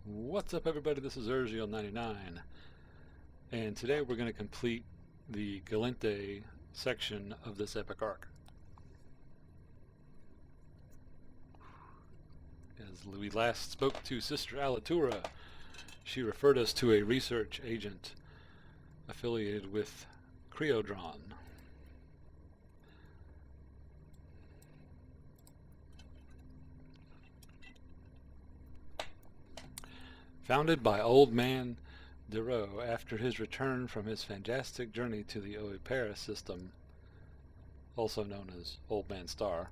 What's up, everybody? This is Urziel99, and today we're going to complete the Gallente section of this epic arc. As we last spoke to Sister Alitura, she referred us to a research agent affiliated with Creodron. Founded by Old Man Dero after his return from his fantastic journey to the Oipera system, also known as Old Man Star,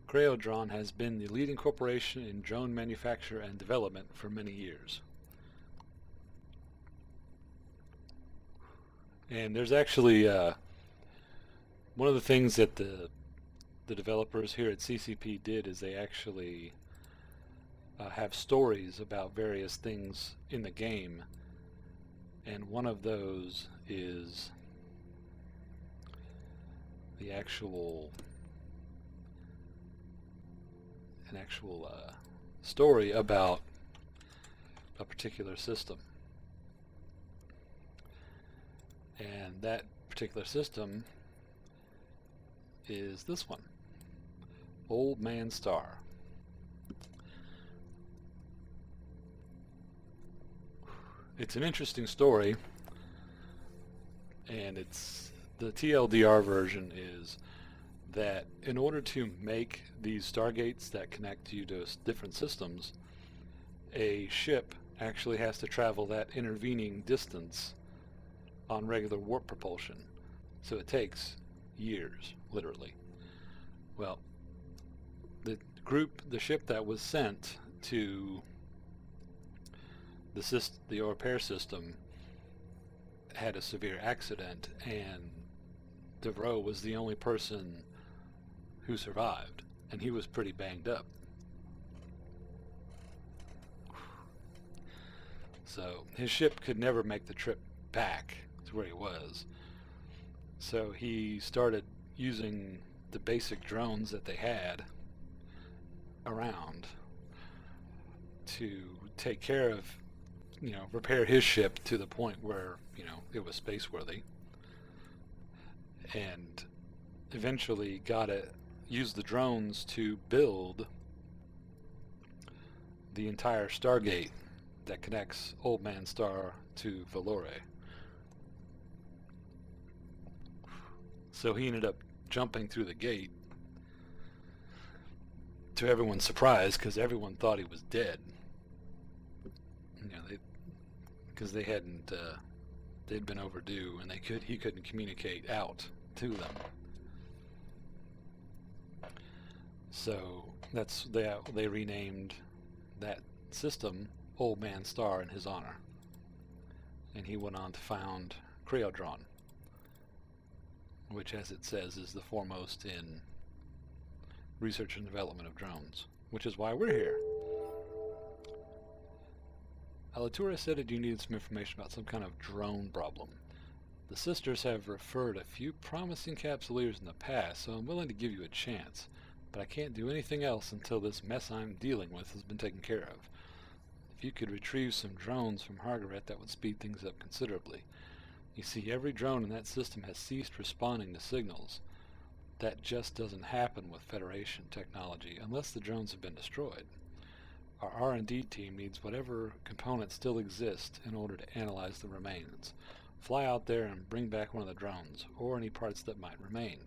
Creodron has been the leading corporation in drone manufacture and development for many years. And there's actually one of the things that the developers here at CCP did is they actually have stories about various things in the game, and one of those is the actual story about a particular system, and that particular system is this one, Old Man Star. It's an interesting story, and it's the TLDR version is that in order to make these stargates that connect you to different systems, a ship actually has to travel that intervening distance on regular warp propulsion. So it takes years, literally. Well, the ship that was sent to the Oipera system had a severe accident, and Devereaux was the only person who survived, and he was pretty banged up. So his ship could never make the trip back to where he was. So he started using the basic drones that they had around to take care of, repair his ship to the point where, it was spaceworthy. And eventually used the drones to build the entire Stargate that connects Old Man Star to Valore. So he ended up jumping through the gate, to everyone's surprise, because everyone thought he was dead. Because they'd been overdue, and he couldn't communicate out to them. So they renamed that system Old Man Star in his honor, and he went on to found Creodron, which, as it says, is the foremost in research and development of drones, which is why we're here. Alitura said that you needed some information about some kind of drone problem. The sisters have referred a few promising capsuleers in the past, so I'm willing to give you a chance, but I can't do anything else until this mess I'm dealing with has been taken care of. If you could retrieve some drones from Hargaret, that would speed things up considerably. You see, every drone in that system has ceased responding to signals. That just doesn't happen with Federation technology unless the drones have been destroyed. Our R&D team needs whatever components still exist in order to analyze the remains. Fly out there and bring back one of the drones, or any parts that might remain.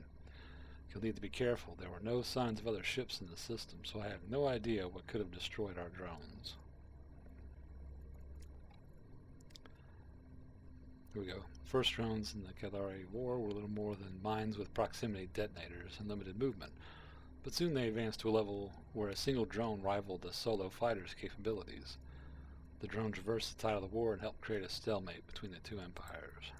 You'll need to be careful. There were no signs of other ships in the system, so I have no idea what could have destroyed our drones. Here we go. First drones in the Caldari War were little more than mines with proximity detonators and limited movement, but soon they advanced to a level where a single drone rivaled the solo fighter's capabilities. The drones reversed the tide of the war and helped create a stalemate between the two empires.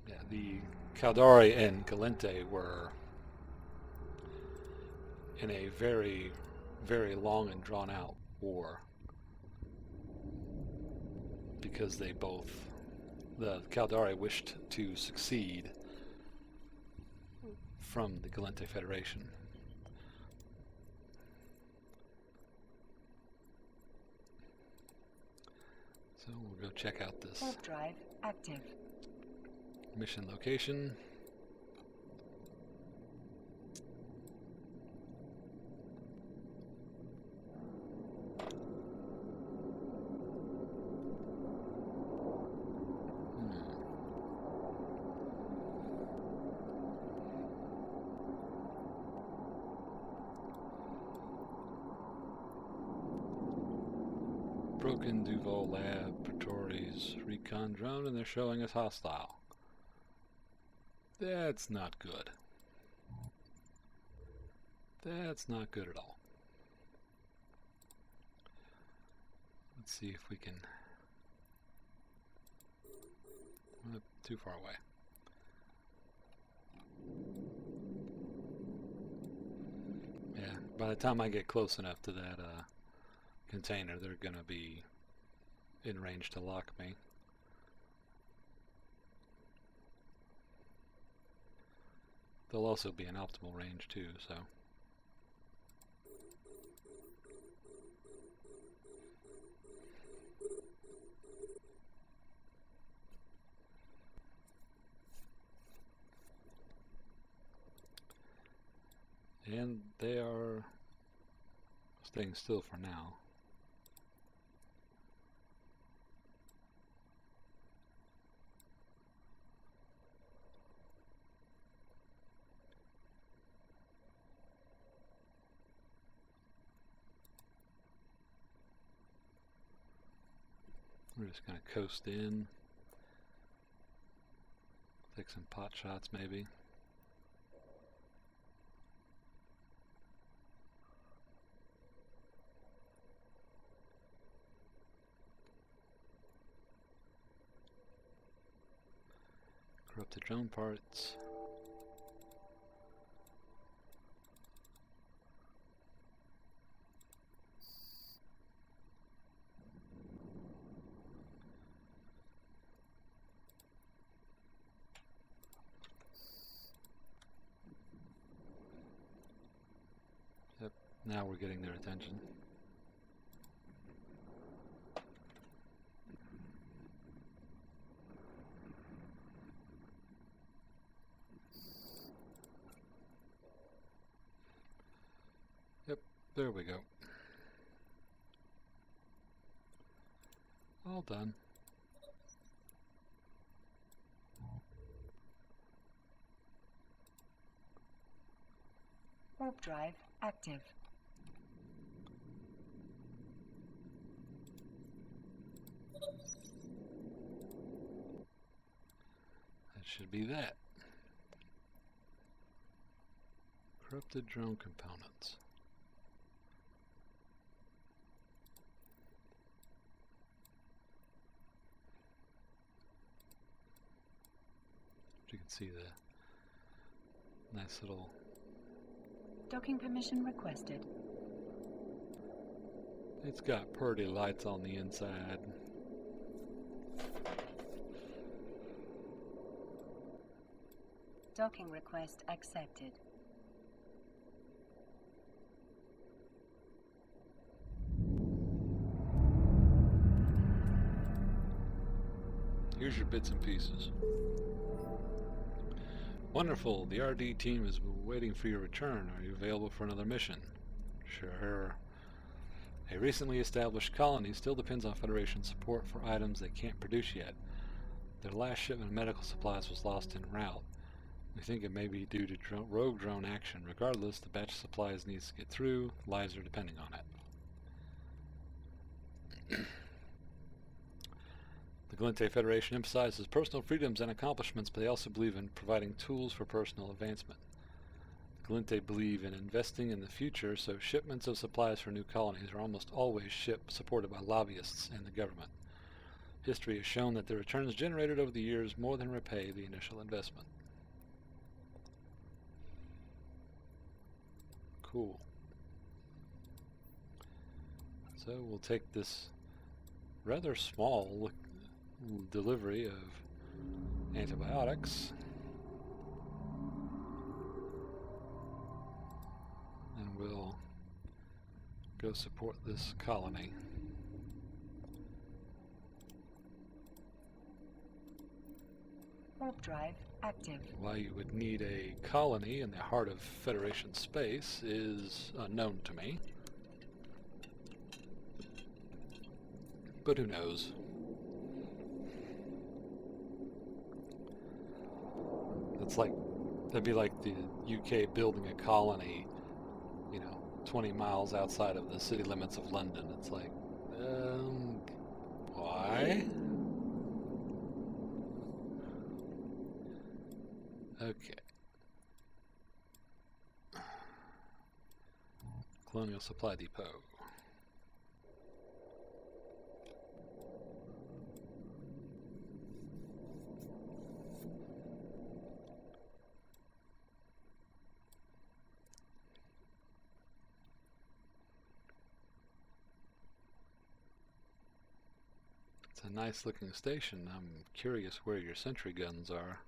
Yeah, the Caldari and Gallente were in a very, very long and drawn-out war, because the Caldari wished to succeed from the Gallente Federation. So we'll go check out this Warp drive active. mission location. Broken Duval Lab, Praetori's recon drone, and they're showing us hostile. That's not good. That's not good at all. Let's see if we can... too far away. Yeah, by the time I get close enough to that container, they're gonna be in range to lock me. They'll also be in optimal range too, so. And they are staying still for now. We're just going to coast in, take some pot shots maybe. Corrupted drone parts. Yep, now we're getting their attention. Yep, there we go. All done. Warp drive active. That should be that. Corrupted drone components. You can see the nice little... Docking permission requested. It's got pretty lights on the inside. Docking request accepted. Here's your bits and pieces. Wonderful. The RD team is waiting for your return. Are you available for another mission? Sure. A recently established colony still depends on Federation support for items they can't produce yet. Their last shipment of medical supplies was lost en route. We think it may be due to rogue drone action. Regardless, the batch of supplies needs to get through. Lives are depending on it. The Gallente Federation emphasizes personal freedoms and accomplishments, but they also believe in providing tools for personal advancement. The Gallente believe in investing in the future, so shipments of supplies for new colonies are almost always supported by lobbyists and the government. History has shown that the returns generated over the years more than repay the initial investment. Cool. So we'll take this rather small delivery of antibiotics and we'll go support this colony. Warp drive active. Why you would need a colony in the heart of Federation space is unknown to me. But who knows? That'd be like the UK building a colony, 20 miles outside of the city limits of London. It's like, why? Okay. Colonial Supply Depot. It's a nice looking station. I'm curious where your sentry guns are.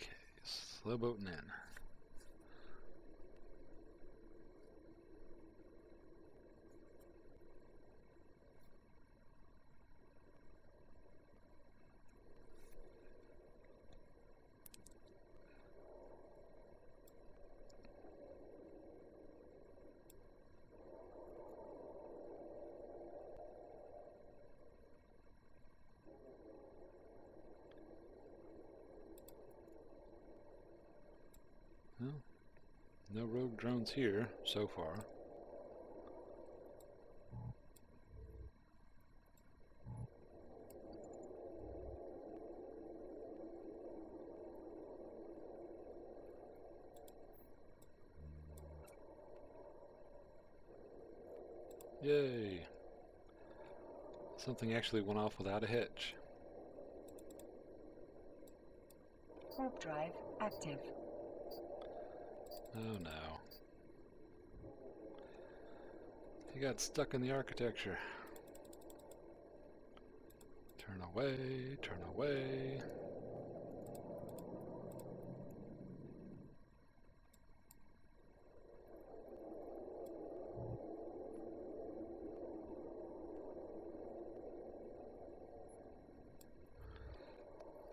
Okay, slow boating in. Well, no rogue drones here so far. Yay! Something actually went off without a hitch. Warp drive active. Oh no. He got stuck in the architecture. Turn away, turn away.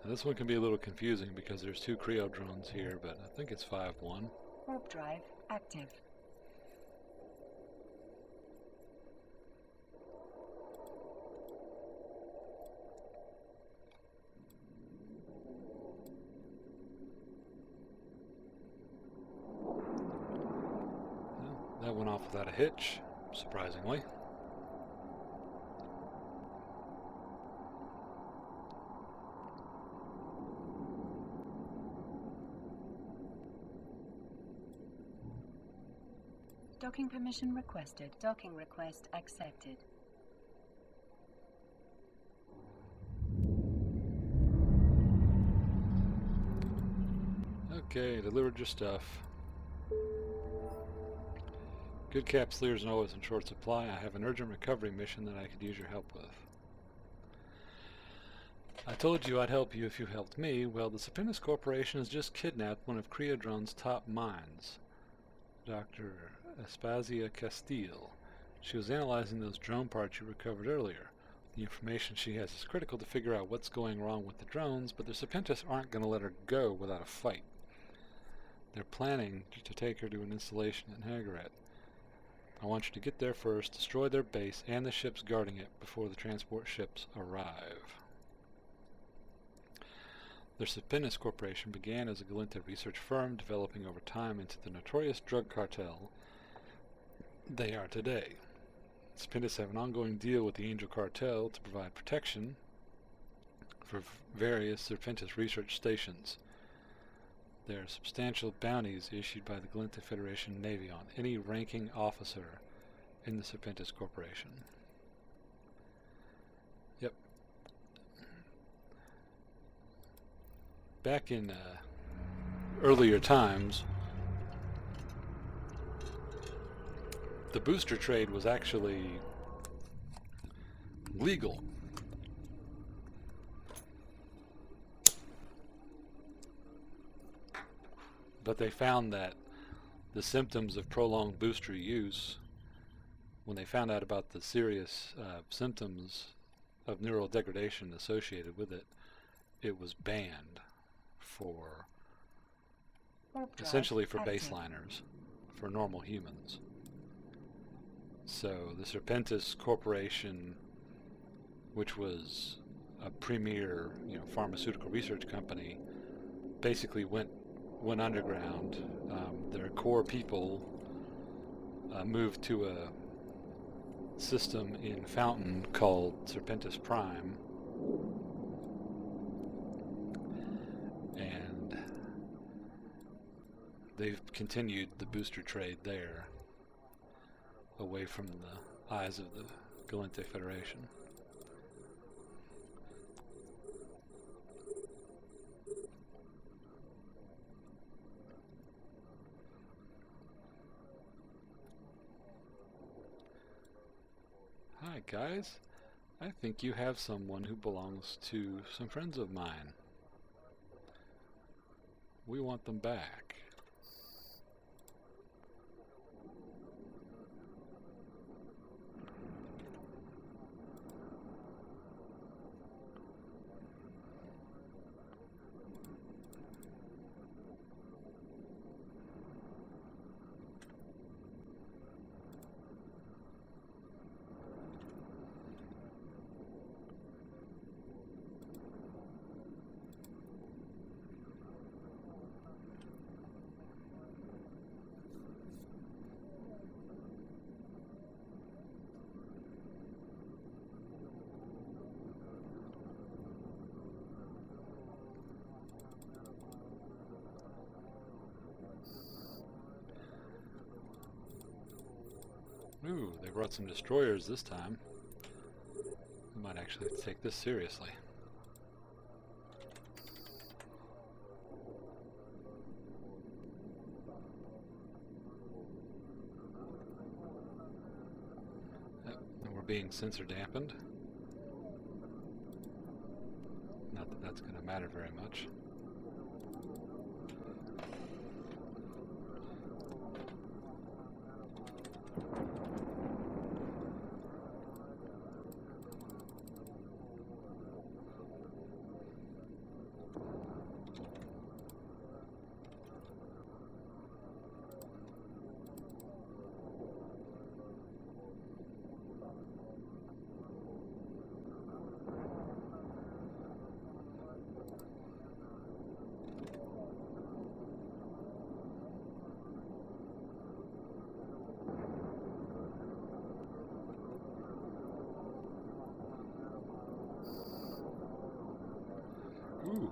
Now this one can be a little confusing because there's two Creo drones here, but I think it's 5-1. Warp drive active. Well, that went off without a hitch, surprisingly. Docking permission requested. Docking request accepted. Okay, delivered your stuff. Good Capsuleers are always in short supply. I have an urgent recovery mission that I could use your help with. I told you I'd help you if you helped me. Well, the Serpentis Corporation has just kidnapped one of Creodron's top minds, Dr. Aspasia Castile. She was analyzing those drone parts you recovered earlier. The information she has is critical to figure out what's going wrong with the drones, but the Serpentis aren't going to let her go without a fight. They're planning to take her to an installation in Hagaret. I want you to get there first, destroy their base and the ships guarding it before the transport ships arrive. The Serpentis Corporation began as a Gallente research firm, developing over time into the notorious drug cartel they are today. Serpentis have an ongoing deal with the Angel Cartel to provide protection for various Serpentis research stations. There are substantial bounties issued by the Gallente Federation Navy on any ranking officer in the Serpentis Corporation. Yep. Back in earlier times, the booster trade was actually legal. But they found that the symptoms of prolonged booster use, when they found out about the serious symptoms of neural degradation associated with it, it was banned for essentially for baseliners, for normal humans. So the Serpentis Corporation, which was a premier, pharmaceutical research company, basically went underground. Their core people moved to a system in Fountain called Serpentis Prime, and they've continued the booster trade there, away from the eyes of the Gallente Federation. Hi guys, I think you have someone who belongs to some friends of mine. We want them back. Ooh, they brought some destroyers this time. We might actually have to take this seriously. Yep, and we're being sensor dampened. Not that that's going to matter very much. Ooh.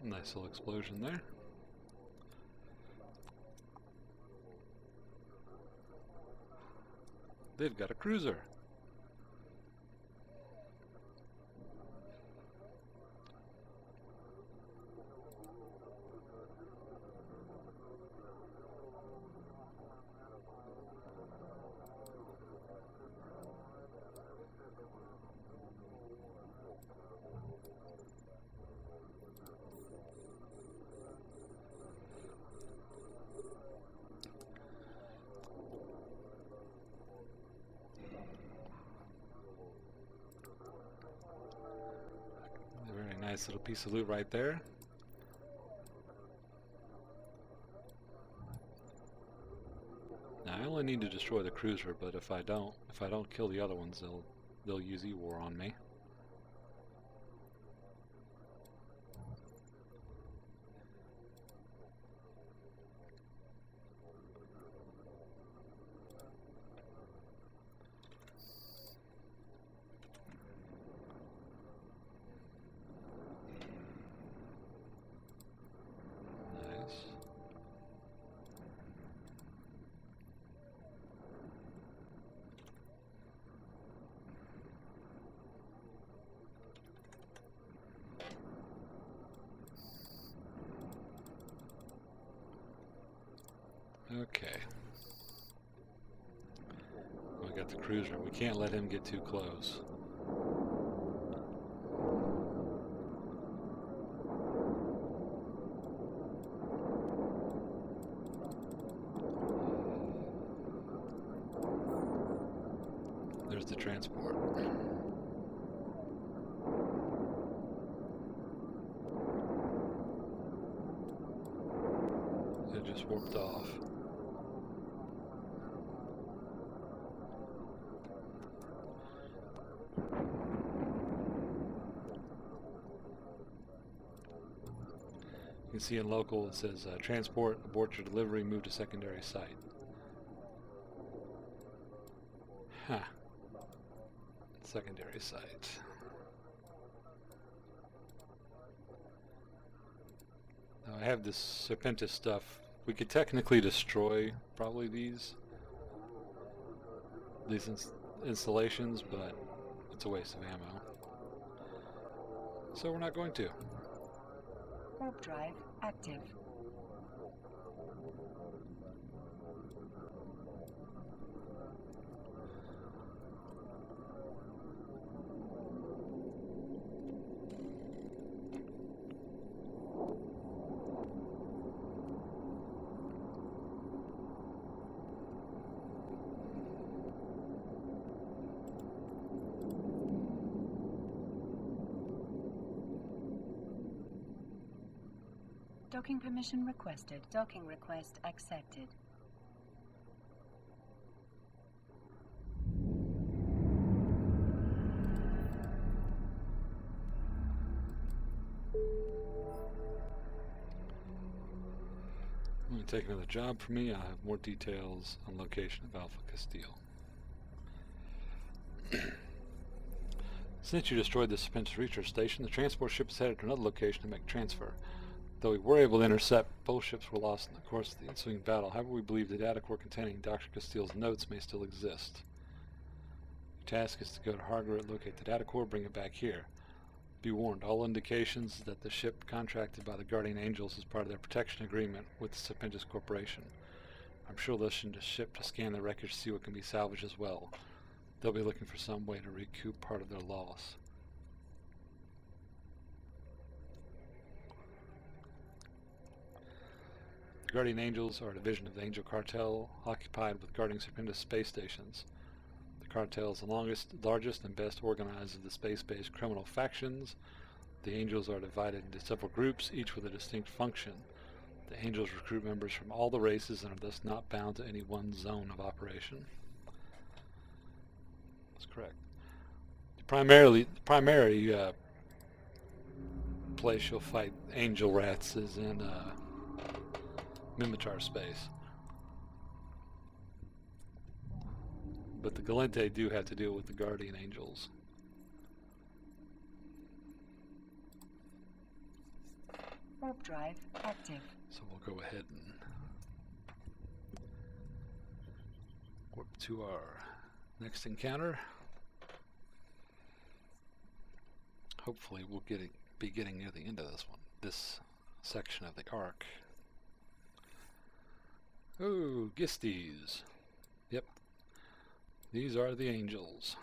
Nice little explosion there. They've got a cruiser. Nice little piece of loot right there. Now I only need to destroy the cruiser, but if I don't kill the other ones, they'll use E-War on me. Okay. We got the cruiser. We can't let him get too close. There's the transport. It just warped off. You can see in local it says transport, abort your delivery, move to secondary site. Huh. Secondary site. Now I have this Serpentis stuff. We could technically destroy probably these installations, but it's a waste of ammo. So we're not going to. Warp drive active. Docking permission requested. Docking request accepted. I'm going to take another job for me. I'll have more details on location of Alpha Castile. Since you destroyed the Serpentis research station, the transport ship is headed to another location to make transfer. Though we were able to intercept, both ships were lost in the course of the ensuing battle. However, we believe the data core containing Dr. Castile's notes may still exist. Your task is to go to Hargret, locate the data core, bring it back here. Be warned, all indications that the ship contracted by the Guardian Angels is part of their protection agreement with the Serpentis Corporation. I'm sure they'll send a ship to scan the wreckage to see what can be salvaged as well. They'll be looking for some way to recoup part of their loss. The Guardian Angels are a division of the Angel Cartel, occupied with guarding Serpentis space stations. The cartel is the largest and best organized of the space-based criminal factions. The Angels are divided into several groups, each with a distinct function. The Angels recruit members from all the races and are thus not bound to any one zone of operation. That's correct. The primary place you'll fight Angel Rats is in Minmatar space. But the Gallente do have to deal with the Guardian Angels. Warp drive active. So we'll go ahead and warp to our next encounter. Hopefully we'll be getting near the end of this section of the arc. Oh, Gisties. Yep. These are the Angels.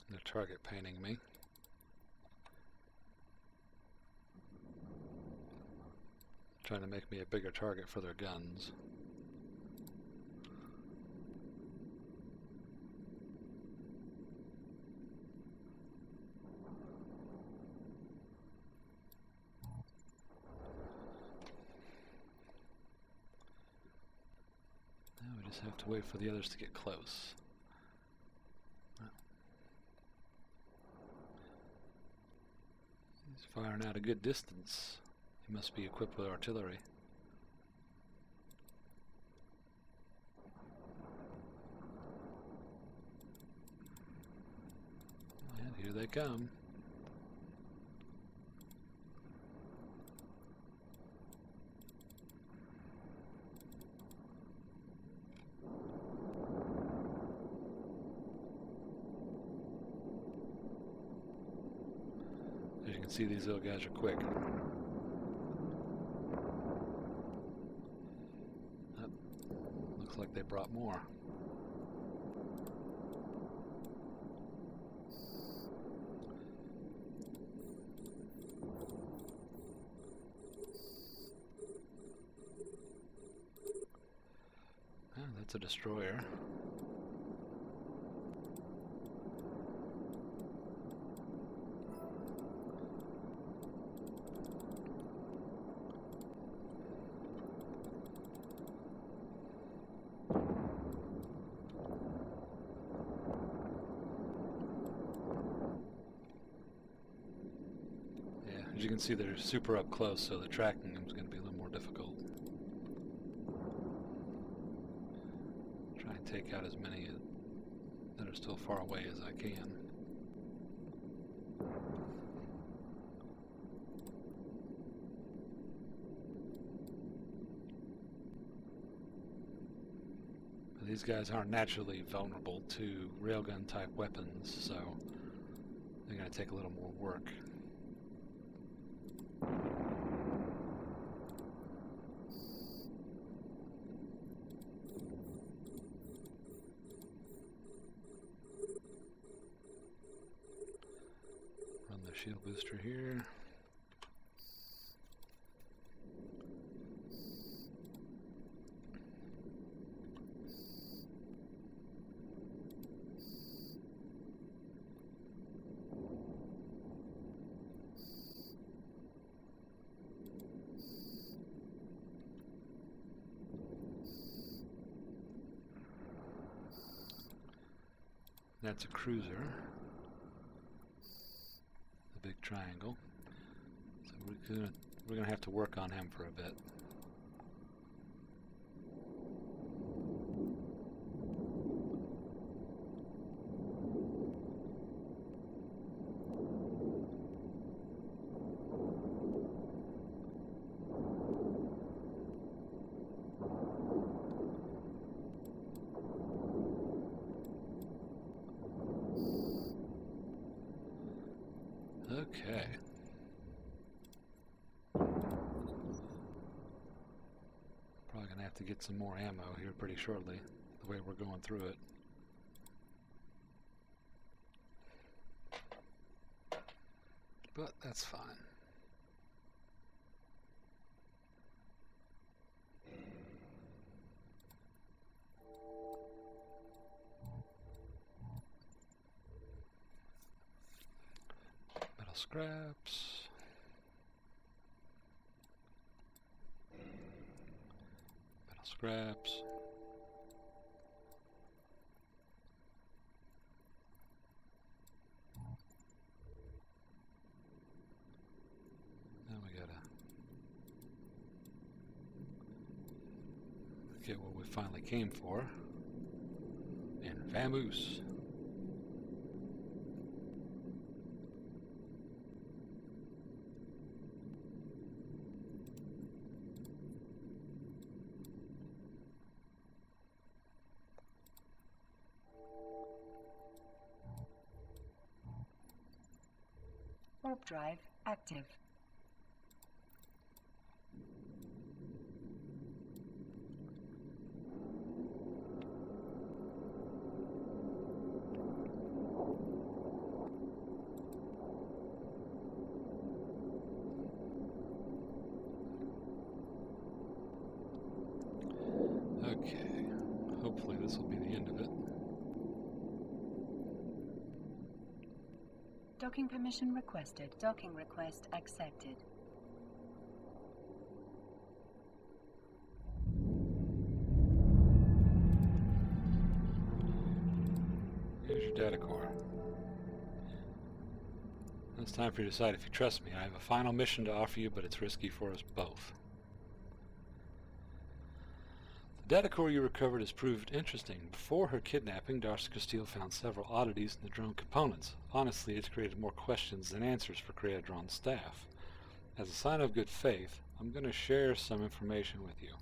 They're target painting me. Trying to make me a bigger target for their guns. Now we just have to wait for the others to get close. He's firing out a good distance. He must be equipped with artillery. And here they come. As you can see, these little guys are quick. Oh, looks like they brought more. Oh, that's a destroyer. As you can see, they're super up close, so the tracking them is going to be a little more difficult. Try and take out as many that are still far away as I can. But these guys aren't naturally vulnerable to railgun type weapons, so they're going to take a little more work. Run the shield booster here. That's a cruiser, the big triangle. So we're gonna have to work on him for a bit. Okay. Probably gonna have to get some more ammo here pretty shortly, the way we're going through it. But that's fine. Metal scraps. Metal scraps. Now we gotta get what we finally came for. And vamoose. Warp drive active. Okay, hopefully this will be the end of it. Docking permission requested. Docking request accepted. Here's your data core. It's time for you to decide if you trust me. I have a final mission to offer you, but it's risky for us both. The data core you recovered has proved interesting. Before her kidnapping, Darcy Castile found several oddities in the drone components. Honestly, it's created more questions than answers for Creatron's staff. As a sign of good faith, I'm going to share some information with you.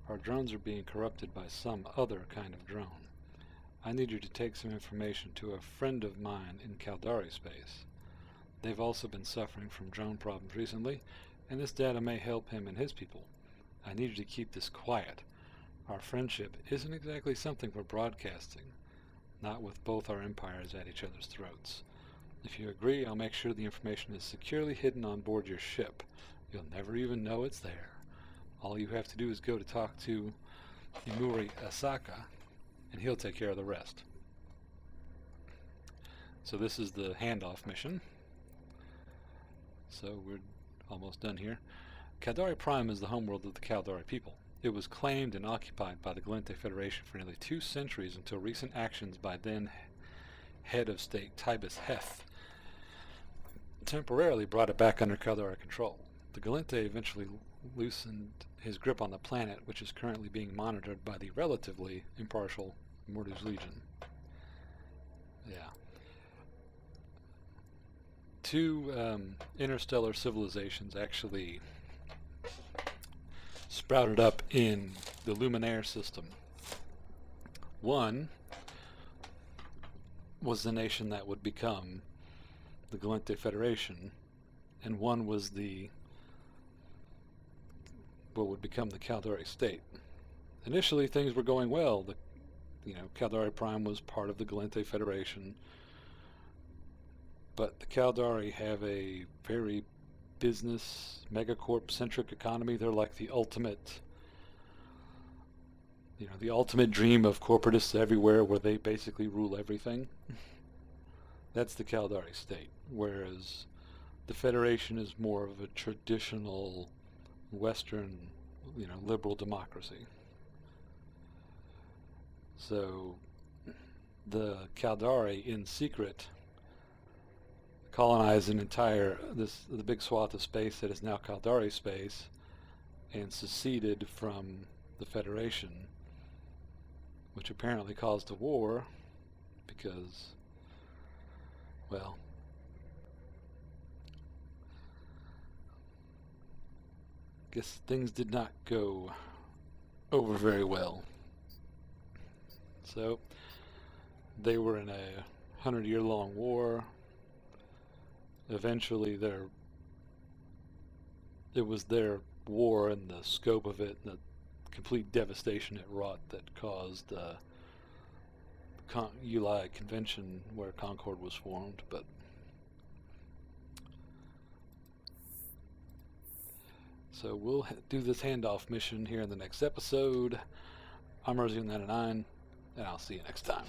Our drones are being corrupted by some other kind of drone. I need you to take some information to a friend of mine in Caldari space. They've also been suffering from drone problems recently, and this data may help him and his people. I need you to keep this quiet. Our friendship isn't exactly something for broadcasting, not with both our empires at each other's throats. If you agree, I'll make sure the information is securely hidden on board your ship. You'll never even know it's there. All you have to do is go to talk to Imuri Asaka, and he'll take care of the rest. So this is the handoff mission. So we're almost done here. Caldari Prime is the homeworld of the Caldari people. It was claimed and occupied by the Gallente Federation for nearly 2 centuries until recent actions by then head of state Tibus Heth temporarily brought it back under Caldari control. The Gallente eventually loosened his grip on the planet, which is currently being monitored by the relatively impartial Mordu's Legion. Yeah. 2 interstellar civilizations actually sprouted up in the Luminaire system. One was the nation that would become the Gallente Federation, and one was what would become the Caldari state. Initially, things were going well. Caldari Prime was part of the Gallente Federation, but the Caldari have a very business, megacorp-centric economy. They're like the ultimate, the ultimate dream of corporatists everywhere, where they basically rule everything. That's the Caldari state, whereas the Federation is more of a traditional Western, liberal democracy. So the Caldari, in secret, colonize the big swath of space that is now Caldari space, and seceded from the Federation, which apparently caused a war because, well, guess things did not go over very well. So they were in a 100-year-long war. Eventually it was their war and the scope of it and the complete devastation it wrought that caused the Uli Convention, where Concord was formed. But so we'll do this handoff mission here in the next episode. I'm Rosie99, and I'll see you next time.